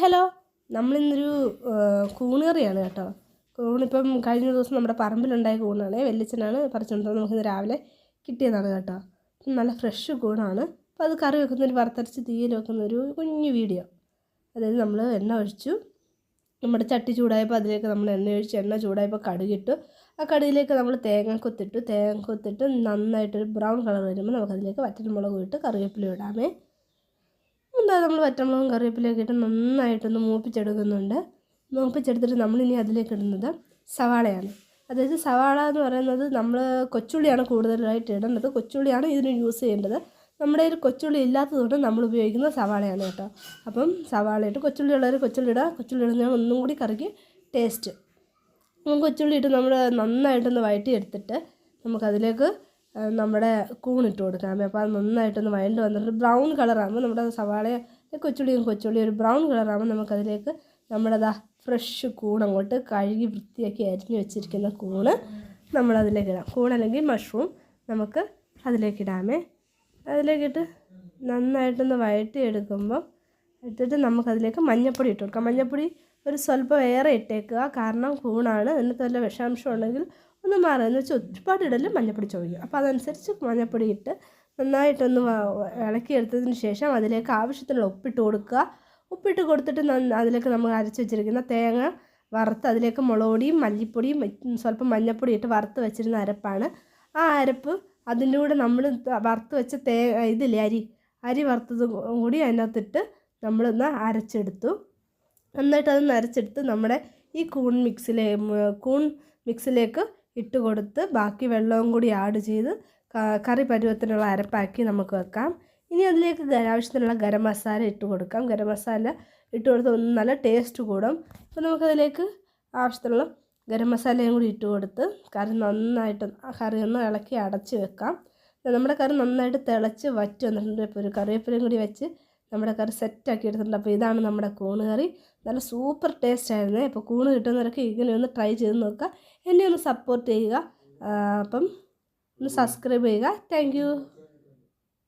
Hello, നമ്മളിന്നൊരു കൂണ് കറിയാണ് കേട്ടോ. കൂണിപ്പം കഴിഞ്ഞ ദിവസം നമ്മുടെ പറമ്പിലുണ്ടായ കൂണാണ്. വല്യച്ഛനാണ് പറിച്ചുകൊണ്ട് നമുക്കിന്ന് രാവിലെ കിട്ടിയതാണ് കേട്ടോ. നല്ല ഫ്രഷ് കൂണാണ്. അപ്പോൾ അത് കറി വെക്കുന്നൊരു വറുത്തരച്ച് തീയിൽ വെക്കുന്നൊരു കുഞ്ഞു വീഡിയോ. അതായത് നമ്മൾ എണ്ണ ഒഴിച്ചു, നമ്മുടെ ചട്ടി ചൂടായപ്പോൾ അതിലേക്ക് നമ്മൾ എണ്ണ ഒഴിച്ച് എണ്ണ ചൂടായപ്പോൾ കടുകിട്ടു. ആ കടുകിലേക്ക് നമ്മൾ തേങ്ങ കൊത്തിട്ട് നന്നായിട്ടൊരു ബ്രൗൺ കളർ വരുമ്പോൾ നമുക്കതിലേക്ക് വറ്റൽമുളക് ഇട്ട് കറിവേപ്പില ഇടാമേ. നമ്മൾ വറ്റൽമുളകും കറിവേപ്പിലയൊക്കെ ഇട്ട് നന്നായിട്ടൊന്ന് മൂപ്പിച്ചെടുത്തിട്ട് നമ്മളിനി അതിലേക്ക് ഇടുന്നത് സവാളയാണ്. അതായത് സവാള എന്ന് പറയുന്നത് നമ്മൾ കൊച്ചുള്ളിയാണ് കൂടുതലായിട്ട് ഇടേണ്ടത്. കൊച്ചുള്ളിയാണ് ഇതിന് യൂസ് ചെയ്യേണ്ടത്. നമ്മുടെ ഒരു കൊച്ചുള്ളി ഇല്ലാത്തതുകൊണ്ട് നമ്മൾ ഉപയോഗിക്കുന്നത് സവാളയാണ് കേട്ടോ. അപ്പം സവാള ഇട്ട് കൊച്ചുള്ളി ഉള്ളവർ കൊച്ചുള്ളി ഇടുന്നതാണ് ഒന്നും കൂടി കറിക്ക് ടേസ്റ്റ്. കൊച്ചുള്ളി ഇട്ട് നമ്മൾ നന്നായിട്ടൊന്ന് വഴറ്റിയെടുത്തിട്ട് നമുക്കതിലേക്ക് നമ്മുടെ കൂണിട്ട് കൊടുക്കാം. അപ്പോൾ അത് നന്നായിട്ടൊന്ന് വഴണ്ട് വന്നിട്ട് ബ്രൗൺ കളറാകുമ്പോൾ നമ്മുടെ സവാള കൊച്ചുള്ളി ഒരു ബ്രൗൺ കളറാകുമ്പോൾ നമുക്കതിലേക്ക് നമ്മുടെ ഫ്രഷ് കൂണങ്ങോട്ട് കഴുകി വൃത്തിയാക്കി അരിഞ്ഞ് വെച്ചിരിക്കുന്ന കൂണ് നമ്മളതിലേക്ക് ഇടാം. കൂണല്ലെങ്കിൽ മഷ്റൂം നമുക്ക് അതിലേക്കിടാമേ. അതിലേക്കിട്ട് നന്നായിട്ടൊന്ന് വഴറ്റിയെടുക്കുമ്പോൾ ഇട്ടിട്ട് നമുക്കതിലേക്ക് മഞ്ഞൾപ്പൊടി ഇട്ട് കൊടുക്കാം. മഞ്ഞൾപ്പൊടി ഒരു സ്വല്പം ഏറെ ഇട്ടേക്കുക, കാരണം കൂണാണ്. അതിനകത്ത് വല്ല വിഷാംശം ഉണ്ടെങ്കിൽ ഒന്ന് മാറുക എന്ന് വെച്ചാൽ ഒരുപാട് ഇടലും മഞ്ഞൾപ്പൊടി ചോദിക്കും. അപ്പോൾ അതനുസരിച്ച് മഞ്ഞൾപ്പൊടി ഇട്ട് നന്നായിട്ടൊന്ന് ഇളക്കിയെടുത്തതിന് ശേഷം അതിലേക്ക് ആവശ്യത്തിനുള്ള ഉപ്പിട്ട് കൊടുക്കുക. ഉപ്പിട്ട് കൊടുത്തിട്ട് അതിലേക്ക് നമ്മൾ അരച്ച് വെച്ചിരിക്കുന്ന തേങ്ങ വറുത്ത് അതിലേക്ക് മുളക് പൊടിയും മല്ലിപ്പൊടിയും സ്വല്പം മഞ്ഞൾപ്പൊടി ഇട്ട് വറുത്ത് വെച്ചിരുന്ന അരപ്പാണ്. ആ അരപ്പ് അതിൻ്റെ കൂടെ നമ്മൾ വറുത്ത് വെച്ച ഇതില്ലേ അരി വറുത്തത് കൂടി അതിനകത്തിട്ട് നമ്മളൊന്ന് അരച്ചെടുത്തു. നന്നായിട്ട് അതൊന്ന് അരച്ചെടുത്ത് നമ്മുടെ ഈ കൂൺ മിക്സിലേക്ക് ഇട്ട് കൊടുത്ത് ബാക്കി വെള്ളവും കൂടി ആഡ് ചെയ്ത് കറി പരുവത്തിനുള്ള അരപ്പാക്കി നമുക്ക് വെക്കാം. ഇനി അതിലേക്ക് ആവശ്യത്തിനുള്ള ഗരം മസാല ഇട്ട് കൊടുക്കാം. ഗരം മസാല ഇട്ട് കൊടുത്ത് ഒന്ന് നല്ല ടേസ്റ്റ് കൂടും. അപ്പോൾ നമുക്കതിലേക്ക് ആവശ്യത്തിനുള്ള ഗരം മസാലയും കൂടി ഇട്ട് കൊടുത്ത് കറി ഒന്ന് ഇളക്കി അടച്ച് വെക്കാം. നമ്മുടെ കറി നന്നായിട്ട് തിളച്ച് വറ്റി വന്നിട്ടുണ്ട്. ഇപ്പോൾ ഒരു കറിവേപ്പിലയും കൂടി വെച്ച് നമ്മുടെ കറി സെറ്റാക്കി എടുത്തിട്ടുണ്ട്. അപ്പോൾ ഇതാണ് നമ്മുടെ കൂണ് കറി. നല്ല സൂപ്പർ ടേസ്റ്റ് ആയിരുന്നേ. അപ്പോൾ കൂണ് കിട്ടുന്നവരൊക്കെ ഇങ്ങനെ ഒന്ന് ട്രൈ ചെയ്ത് നോക്കുക. എന്നെ ഒന്ന് സപ്പോർട്ട് ചെയ്യുക. അപ്പം ഒന്ന് സബ്സ്ക്രൈബ് ചെയ്യുക. താങ്ക്